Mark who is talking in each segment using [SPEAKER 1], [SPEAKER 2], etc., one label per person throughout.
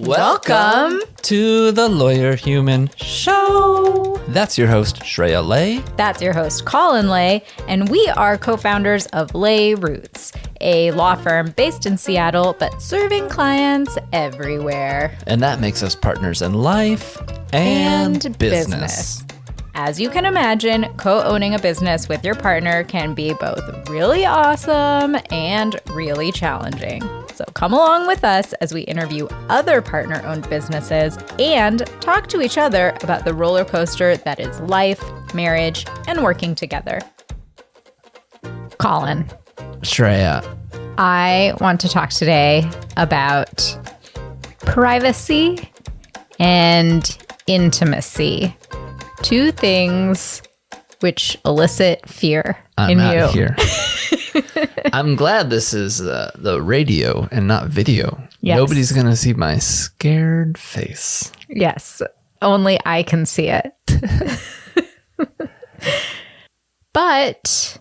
[SPEAKER 1] Welcome
[SPEAKER 2] to the Lawyer Human Show. That's your host, Shreya Lay.
[SPEAKER 1] That's your host, Colin Lay, and we are co-founders of Lay Roots, a law firm based in Seattle, but serving clients everywhere.
[SPEAKER 2] And that makes us partners in life and business.
[SPEAKER 1] As you can imagine, co-owning a business with your partner can be both really awesome and really challenging. So come along with us as we interview other partner-owned businesses and talk to each other about the roller coaster that is life, marriage, and working together. Colin.
[SPEAKER 2] Shreya.
[SPEAKER 1] I want to talk today about privacy and intimacy. Two things which elicit fear in you.
[SPEAKER 2] I'm out here. I'm glad this is the radio and not video.
[SPEAKER 1] Yes.
[SPEAKER 2] Nobody's going to see my scared face.
[SPEAKER 1] Yes, only I can see it. But,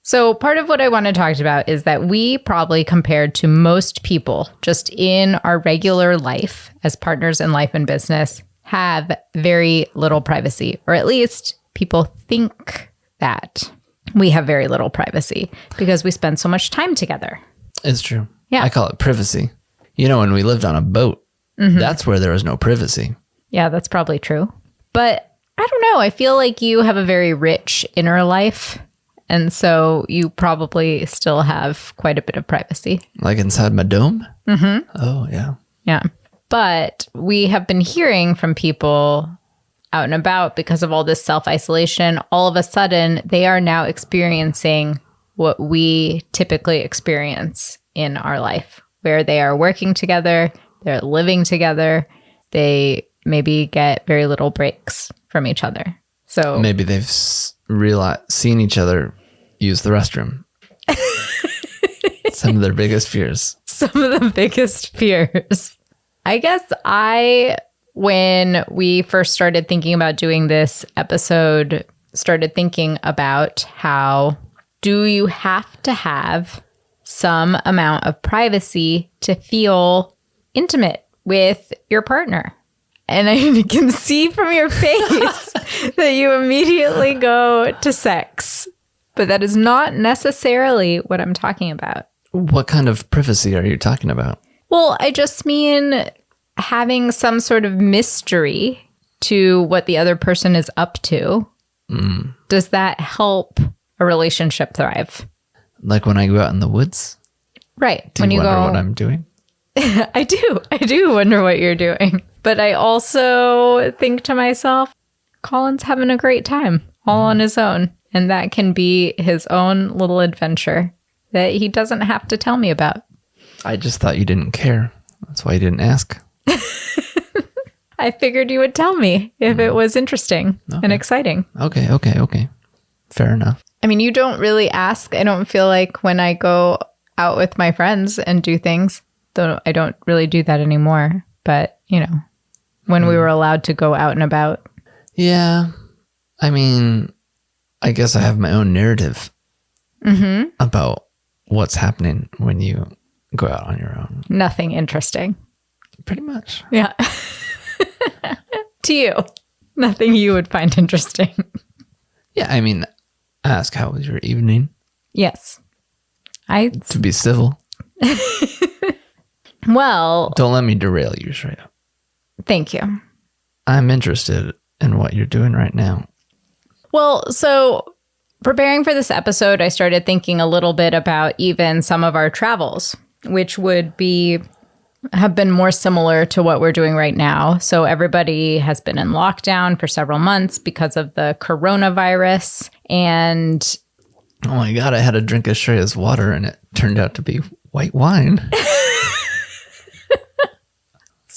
[SPEAKER 1] so part of what I want to talk about is that we probably, compared to most people just in our regular life as partners in life and business, have very little privacy, or at least people think that we have very little privacy because we spend so much time together.
[SPEAKER 2] It's true.
[SPEAKER 1] Yeah.
[SPEAKER 2] I call it privacy. You know, when we lived on a boat, that's where there was no privacy.
[SPEAKER 1] Yeah, that's probably true. But I don't know. I feel like you have a very rich inner life. And so you probably still have quite a bit of privacy.
[SPEAKER 2] Like inside my dome? Mm-hmm. Oh, yeah.
[SPEAKER 1] Yeah. But we have been hearing from people out and about because of all this self-isolation. All of a sudden, they are now experiencing what we typically experience in our life, where they are working together, they're living together, they maybe get very little breaks from each other. So
[SPEAKER 2] maybe they've seen each other use the restroom. Some of their biggest fears.
[SPEAKER 1] Some of the biggest fears. I guess when we first started thinking about doing this episode, started thinking about how do you have to have some amount of privacy to feel intimate with your partner? And I can see from your face that you immediately go to sex. But that is not necessarily what I'm talking about.
[SPEAKER 2] What kind of privacy are you talking about?
[SPEAKER 1] Well, I just mean having some sort of mystery to what the other person is up to. Does that help a relationship thrive?
[SPEAKER 2] Like when I go out in the woods?
[SPEAKER 1] Right.
[SPEAKER 2] Do you wonder what I'm doing?
[SPEAKER 1] I do wonder what you're doing. But I also think to myself, Colin's having a great time all on his own. And that can be his own little adventure that he doesn't have to tell me about.
[SPEAKER 2] I just thought you didn't care. That's why you didn't ask.
[SPEAKER 1] I figured you would tell me if it was interesting and exciting.
[SPEAKER 2] Okay. Fair enough.
[SPEAKER 1] I mean, you don't really ask. I don't feel like when I go out with my friends and do things, though I don't really do that anymore. But, you know, when we were allowed to go out and about.
[SPEAKER 2] Yeah. I mean, I guess I have my own narrative about what's happening when you go out on your own.
[SPEAKER 1] Nothing interesting.
[SPEAKER 2] Pretty much.
[SPEAKER 1] Yeah. To you. Nothing you would find interesting.
[SPEAKER 2] Yeah, I mean, ask how was your evening?
[SPEAKER 1] Yes.
[SPEAKER 2] To be civil.
[SPEAKER 1] Well.
[SPEAKER 2] Don't let me derail you, Shreya.
[SPEAKER 1] Thank you.
[SPEAKER 2] I'm interested in what you're doing right now.
[SPEAKER 1] Well, so preparing for this episode, I started thinking a little bit about even some of our travels, which would have been more similar to what we're doing right now. So everybody has been in lockdown for several months because of the coronavirus. And
[SPEAKER 2] oh my God, I had a drink of Shreya's water and it turned out to be white wine.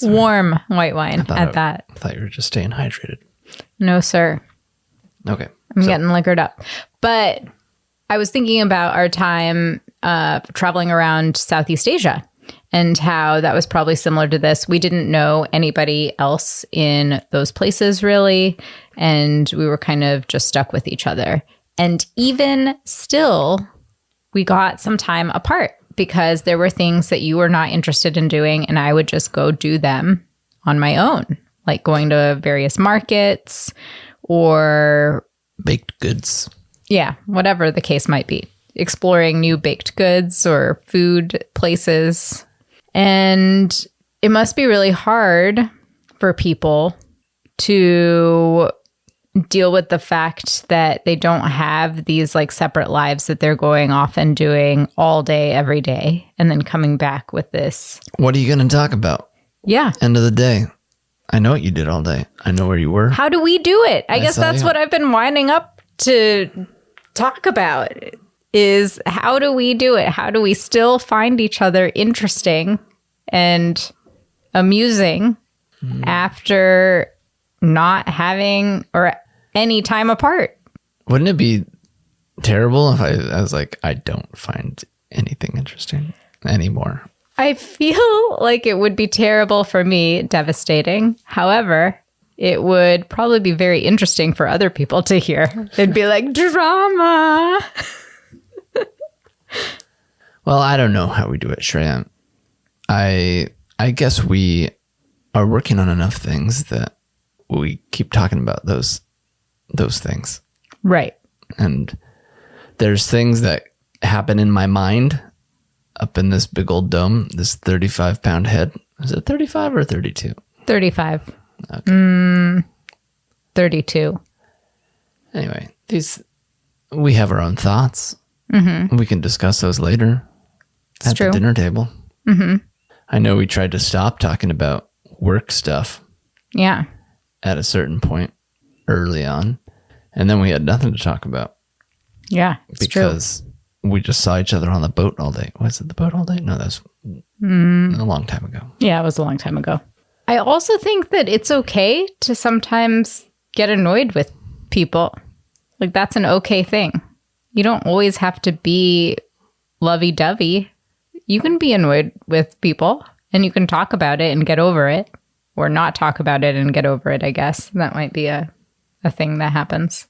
[SPEAKER 1] Warm white wine at that.
[SPEAKER 2] I thought you were just staying hydrated.
[SPEAKER 1] No, sir.
[SPEAKER 2] Okay.
[SPEAKER 1] I'm getting liquored up. But I was thinking about our time traveling around Southeast Asia and how that was probably similar to this. We didn't know anybody else in those places really, and we were kind of just stuck with each other. And even still, we got some time apart because there were things that you were not interested in doing, and I would just go do them on my own, like going to various markets or
[SPEAKER 2] baked goods.
[SPEAKER 1] Yeah, whatever the case might be. Exploring new baked goods or food places. And it must be really hard for people to deal with the fact that they don't have these like separate lives that they're going off and doing all day, every day, and then coming back with this.
[SPEAKER 2] What are you going to talk about?
[SPEAKER 1] Yeah.
[SPEAKER 2] End of the day. I know what you did all day. I know where you were.
[SPEAKER 1] How do we do it? I guess that's
[SPEAKER 2] you.
[SPEAKER 1] what I've been winding up to talk about is how do we do it? How do we still find each other interesting and amusing after not having or any time apart?
[SPEAKER 2] Wouldn't it be terrible if I was like, I don't find anything interesting anymore?
[SPEAKER 1] I feel like it would be terrible for me, devastating. However, it would probably be very interesting for other people to hear. It'd be like drama.
[SPEAKER 2] Well, I don't know how we do it, Shreya. I guess we are working on enough things that we keep talking about those things.
[SPEAKER 1] Right.
[SPEAKER 2] And there's things that happen in my mind up in this big old dome, this 35-pound head. Is it 35 or 32?
[SPEAKER 1] 35.
[SPEAKER 2] Okay.
[SPEAKER 1] 32.
[SPEAKER 2] Anyway, we have our own thoughts. Mm-hmm. We can discuss those later at the dinner table. Mm-hmm. I know we tried to stop talking about work stuff.
[SPEAKER 1] Yeah.
[SPEAKER 2] At a certain point early on. And then we had nothing to talk about.
[SPEAKER 1] Yeah, it's
[SPEAKER 2] because we just saw each other on the boat all day. Was it the boat all day? No, that's a long time ago.
[SPEAKER 1] Yeah, it was a long time ago. I also think that it's okay to sometimes get annoyed with people. Like, that's an okay thing. You don't always have to be lovey-dovey. You can be annoyed with people and you can talk about it and get over it. Or not talk about it and get over it, I guess. That might be a thing that happens.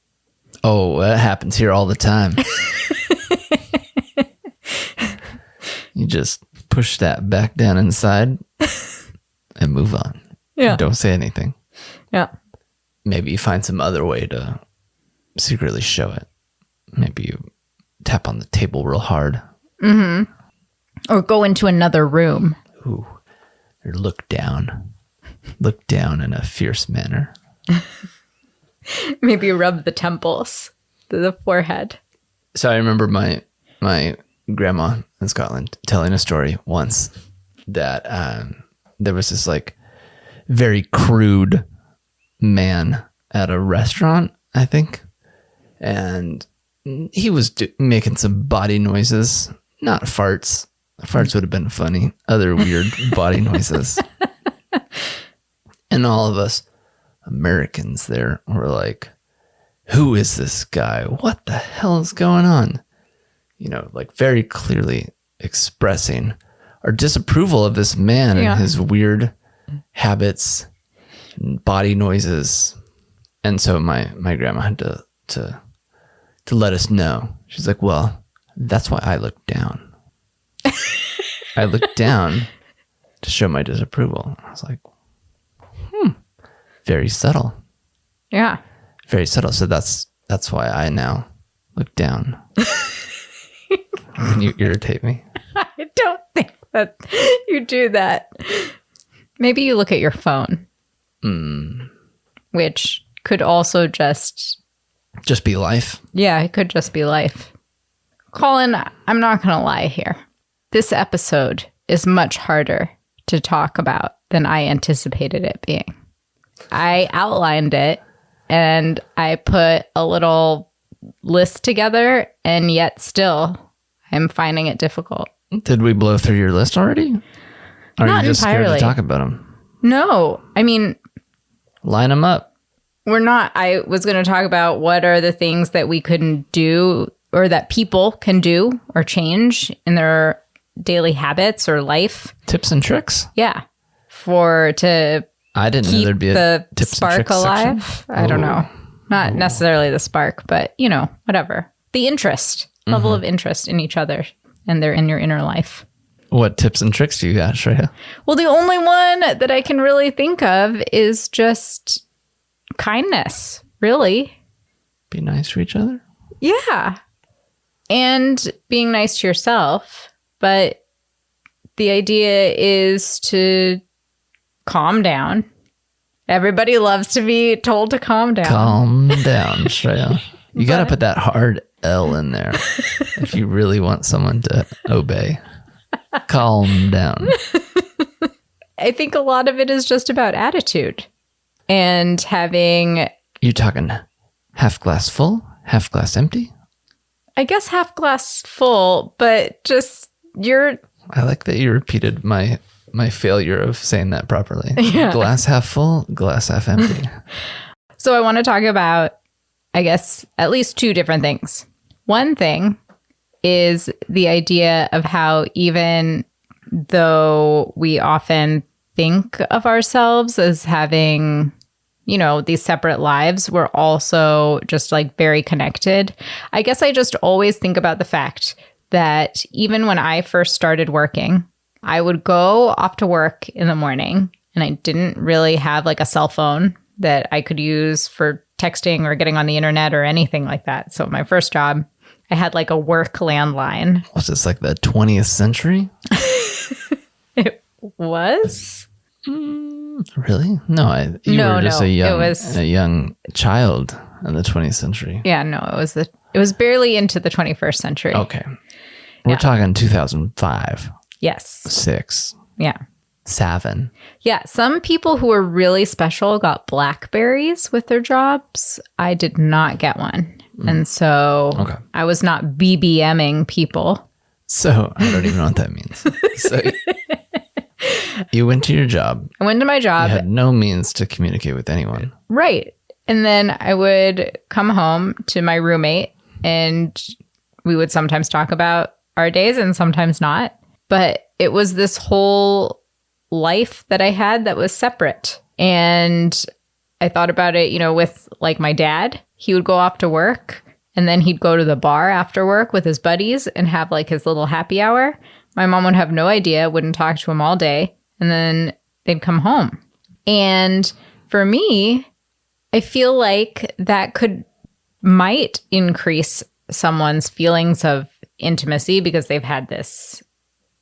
[SPEAKER 2] Oh, that happens here all the time. You just push that back down inside and move on.
[SPEAKER 1] Yeah.
[SPEAKER 2] Don't say anything.
[SPEAKER 1] Yeah.
[SPEAKER 2] Maybe you find some other way to secretly show it. Maybe you tap on the table real hard.
[SPEAKER 1] Mm-hmm. Or go into another room.
[SPEAKER 2] Ooh. Or look down. Look down in a fierce manner.
[SPEAKER 1] Maybe rub the temples, the forehead.
[SPEAKER 2] So I remember my grandma in Scotland telling a story once that there was this like very crude man at a restaurant, I think. And he was making some body noises, not farts. Farts would have been funny. Other weird body noises. And all of us Americans there were like, who is this guy? What the hell is going on? You know, like very clearly expressing our disapproval of this man and his weird habits and body noises. And so my grandma had to let us know. She's like, well, that's why I look down. I looked down to show my disapproval. I was like, very subtle.
[SPEAKER 1] Yeah.
[SPEAKER 2] Very subtle. So that's why I now look down when you irritate me.
[SPEAKER 1] I don't think that you do that. Maybe you look at your phone, which could also just
[SPEAKER 2] be life.
[SPEAKER 1] Yeah, it could just be life. Colin, I'm not going to lie here. This episode is much harder to talk about than I anticipated it being. I outlined it and I put a little list together, and yet still I'm finding it difficult.
[SPEAKER 2] Did we blow through your list already? Or
[SPEAKER 1] Not
[SPEAKER 2] are you just
[SPEAKER 1] entirely.
[SPEAKER 2] scared to talk about them?
[SPEAKER 1] No, I mean,
[SPEAKER 2] line them up.
[SPEAKER 1] we're not. I was going to talk about what are the things that we couldn't do or that people can do or change in their daily habits or life.
[SPEAKER 2] Tips and tricks?
[SPEAKER 1] Yeah.
[SPEAKER 2] I didn't know
[SPEAKER 1] Keep
[SPEAKER 2] there'd be a
[SPEAKER 1] the
[SPEAKER 2] tips and
[SPEAKER 1] spark
[SPEAKER 2] tricks
[SPEAKER 1] alive.
[SPEAKER 2] section.
[SPEAKER 1] I don't know. Not necessarily the spark, but whatever. The interest, level of interest in each other and in your inner life.
[SPEAKER 2] What tips and tricks do you got, Shreya?
[SPEAKER 1] Well, the only one that I can really think of is just kindness, really.
[SPEAKER 2] Be nice to each other?
[SPEAKER 1] Yeah. And being nice to yourself. But the idea is to calm down. Everybody loves to be told to calm down.
[SPEAKER 2] Calm down, Shreya. You got to put that hard L in there if you really want someone to obey. Calm down.
[SPEAKER 1] I think a lot of it is just about attitude and having...
[SPEAKER 2] You talking half glass full, half glass empty?
[SPEAKER 1] I guess half glass full, but just
[SPEAKER 2] I like that you repeated my failure of saying that properly.
[SPEAKER 1] Yeah.
[SPEAKER 2] Glass half full, glass half empty.
[SPEAKER 1] So I want to talk about, I guess, at least two different things. One thing is the idea of how even though we often think of ourselves as having, these separate lives, we're also just like very connected. I guess I just always think about the fact that even when I first started working, I would go off to work in the morning and I didn't really have like a cell phone that I could use for texting or getting on the internet or anything like that. So my first job, I had like a work landline.
[SPEAKER 2] Was this like the 20th century?
[SPEAKER 1] It was?
[SPEAKER 2] Really? No, you were just a young child in the 20th century.
[SPEAKER 1] Yeah, no, it was barely into the 21st century.
[SPEAKER 2] Okay. We're talking 2005.
[SPEAKER 1] Yes.
[SPEAKER 2] 6.
[SPEAKER 1] Yeah.
[SPEAKER 2] 7.
[SPEAKER 1] Yeah. Some people who were really special got Blackberries with their jobs. I did not get one. And so I was not BBMing people.
[SPEAKER 2] So I don't even know what that means. So you went to your job.
[SPEAKER 1] I went to my job.
[SPEAKER 2] You had no means to communicate with anyone.
[SPEAKER 1] Right. And then I would come home to my roommate and we would sometimes talk about our days and sometimes not. But it was this whole life that I had that was separate. And I thought about it, with like my dad. He would go off to work and then he'd go to the bar after work with his buddies and have like his little happy hour. My mom would have no idea, wouldn't talk to him all day. And then they'd come home. And for me, I feel like that might increase someone's feelings of intimacy because they've had this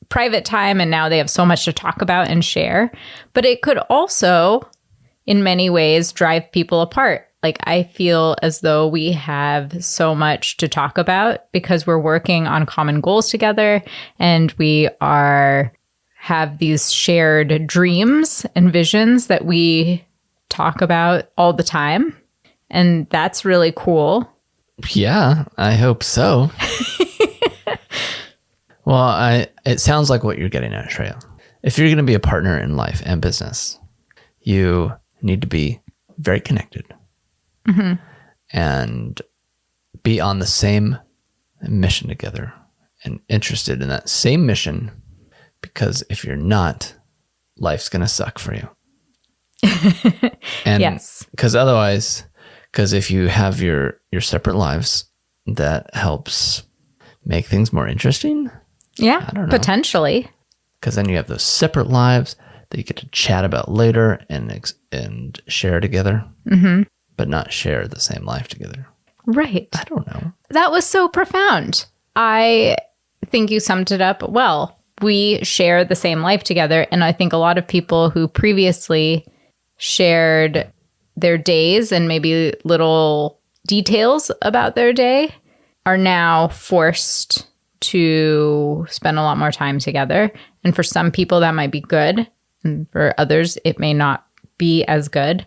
[SPEAKER 1] private time and now they have so much to talk about and share. But it could also, in many ways, drive people apart. Like, I feel as though we have so much to talk about because we're working on common goals together and we have these shared dreams and visions that we talk about all the time. And that's really cool.
[SPEAKER 2] Yeah, I hope so. Well, it sounds like what you're getting at, Shreya. If you're going to be a partner in life and business, you need to be very connected and be on the same mission together and interested in that same mission, because if you're not, life's going to suck for you. And
[SPEAKER 1] yes.
[SPEAKER 2] Because if you have your separate lives, that helps make things more interesting.
[SPEAKER 1] Yeah,
[SPEAKER 2] I don't know.
[SPEAKER 1] Potentially.
[SPEAKER 2] Because then you have those separate lives that you get to chat about later and share together, but not share the same life together.
[SPEAKER 1] Right.
[SPEAKER 2] I don't know.
[SPEAKER 1] That was so profound. I think you summed it up well. We share the same life together. And I think a lot of people who previously shared their days and maybe little details about their day are now forced to spend a lot more time together. And for some people, that might be good. And for others, it may not be as good.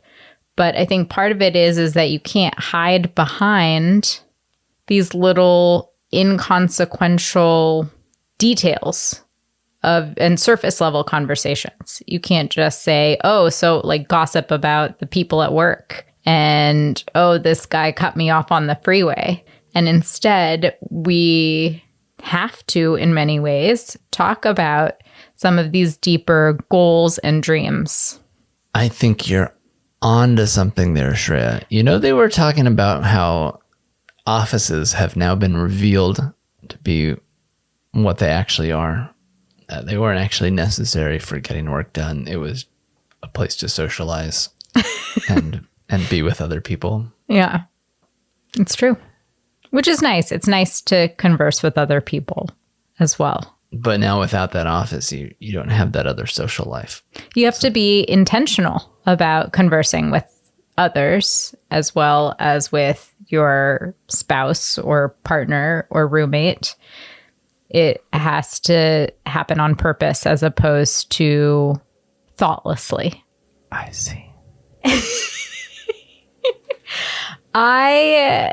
[SPEAKER 1] But I think part of it is that you can't hide behind these little inconsequential details and surface level conversations. You can't just say, oh, so like gossip about the people at work and, oh, this guy cut me off on the freeway. And instead, we have to, in many ways, talk about some of these deeper goals and dreams.
[SPEAKER 2] I think you're onto something there, Shreya. They were talking about how offices have now been revealed to be what they actually are. They weren't actually necessary for getting work done. It was a place to socialize and be with other people.
[SPEAKER 1] Yeah, it's true. Which is nice. It's nice to converse with other people as well.
[SPEAKER 2] But now without that office, you don't have that other social life.
[SPEAKER 1] You have to be intentional about conversing with others as well as with your spouse or partner or roommate. It has to happen on purpose as opposed to thoughtlessly.
[SPEAKER 2] I see.
[SPEAKER 1] I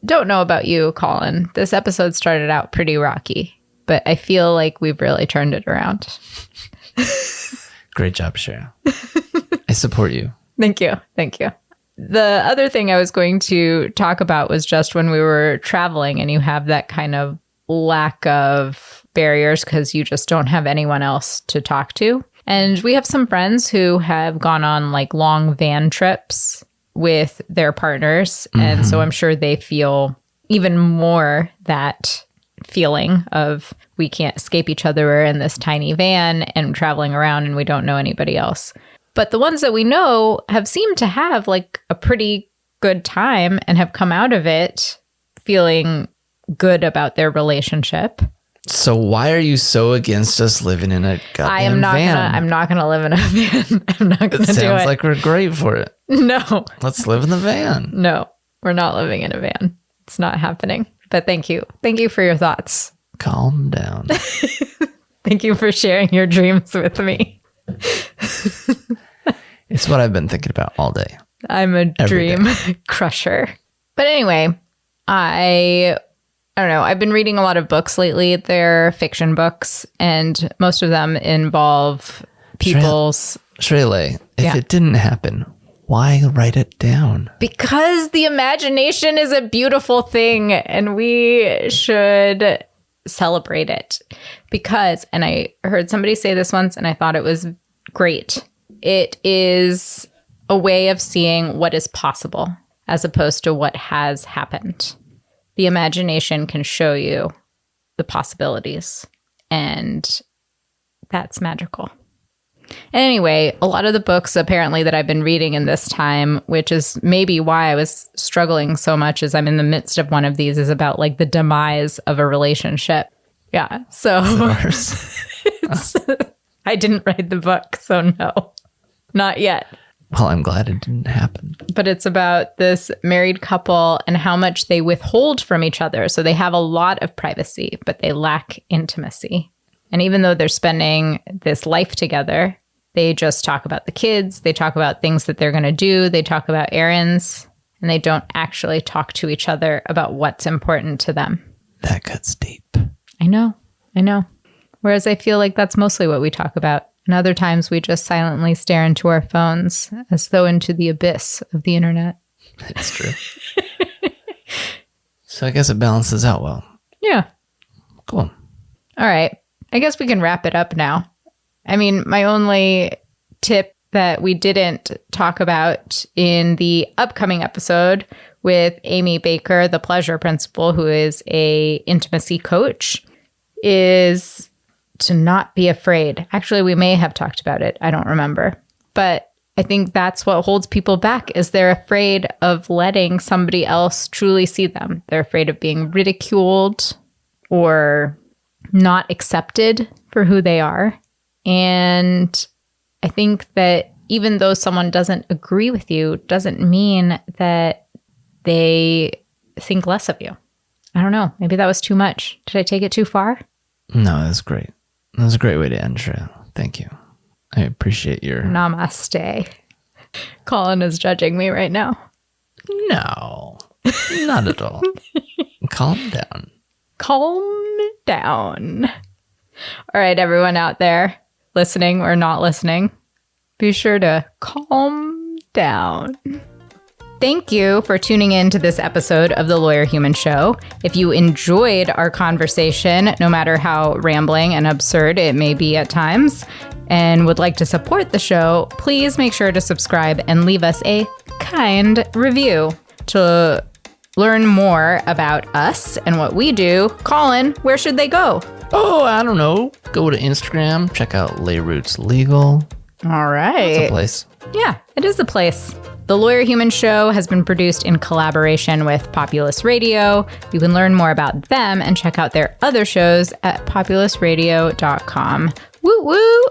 [SPEAKER 1] don't know about you, Colin. This episode started out pretty rocky, but I feel like we've really turned it around.
[SPEAKER 2] Great job, Shreya. I support you.
[SPEAKER 1] Thank you. Thank you. The other thing I was going to talk about was just when we were traveling and you have that kind of lack of barriers because you just don't have anyone else to talk to. And we have some friends who have gone on like long van trips with their partners. And so I'm sure they feel even more that feeling of we can't escape each other. We're in this tiny van and traveling around and we don't know anybody else. But the ones that we know have seemed to have like a pretty good time and have come out of it feeling good about their relationship.
[SPEAKER 2] So why are you so against us living in a goddamn van?
[SPEAKER 1] I'm not gonna live in a van. I'm not gonna do it.
[SPEAKER 2] Sounds like we're great for it.
[SPEAKER 1] No.
[SPEAKER 2] Let's live in the van.
[SPEAKER 1] No, we're not living in a van. It's not happening. But thank you. Thank you for your thoughts.
[SPEAKER 2] Calm down.
[SPEAKER 1] Thank you for sharing your dreams with me.
[SPEAKER 2] It's what I've been thinking about all day.
[SPEAKER 1] I'm a dream crusher. But anyway, I don't know. I've been reading a lot of books lately. They're fiction books, and most of them involve people's...
[SPEAKER 2] Shreya, if it didn't happen, why write it down?
[SPEAKER 1] Because the imagination is a beautiful thing, and we should celebrate it. Because, and I heard somebody say this once, and I thought it was great. It is a way of seeing what is possible as opposed to what has happened. The imagination can show you the possibilities, and that's magical. Anyway, a lot of the books apparently that I've been reading in this time, which is maybe why I was struggling so much as I'm in the midst of one of these, is about like the demise of a relationship. Yeah. So I didn't write the book, so no, not yet.
[SPEAKER 2] Well, I'm glad it didn't happen.
[SPEAKER 1] But it's about this married couple and how much they withhold from each other. So they have a lot of privacy, but they lack intimacy. And even though they're spending this life together, they just talk about the kids. They talk about things that they're going to do. They talk about errands, and they don't actually talk to each other about what's important to them.
[SPEAKER 2] That cuts deep.
[SPEAKER 1] I know. Whereas I feel like that's mostly what we talk about. And other times we just silently stare into our phones as though into the abyss of the internet.
[SPEAKER 2] It's true. So I guess it balances out well.
[SPEAKER 1] Yeah.
[SPEAKER 2] Cool.
[SPEAKER 1] All right. I guess we can wrap it up now. I mean, my only tip that we didn't talk about in the upcoming episode with Amy Baker, the pleasure principal, who is a intimacy coach, is to not be afraid. Actually, we may have talked about it. I don't remember. But I think that's what holds people back, is they're afraid of letting somebody else truly see them. They're afraid of being ridiculed or not accepted for who they are. And I think that even though someone doesn't agree with you, doesn't mean that they think less of you. I don't know. Maybe that was too much. Did I take it too far?
[SPEAKER 2] No, that's great. That was a great way to end, Shreya. Thank you. I appreciate your...
[SPEAKER 1] Namaste. Colin is judging me right now.
[SPEAKER 2] No, not at all. Calm down.
[SPEAKER 1] Calm down. All right, everyone out there, listening or not listening, be sure to calm down. Thank you for tuning in to this episode of The Lawyer Human Show. If you enjoyed our conversation, no matter how rambling and absurd it may be at times, and would like to support the show, please make sure to subscribe and leave us a kind review. To learn more about us and what we do, Colin, where should they go?
[SPEAKER 2] Oh, I don't know. Go to Instagram, check out Lay Roots Legal.
[SPEAKER 1] All right.
[SPEAKER 2] It's a place.
[SPEAKER 1] Yeah, it is a place. The Lawyer Human Show has been produced in collaboration with Populous Radio. You can learn more about them and check out their other shows at populousradio.com. Woo woo!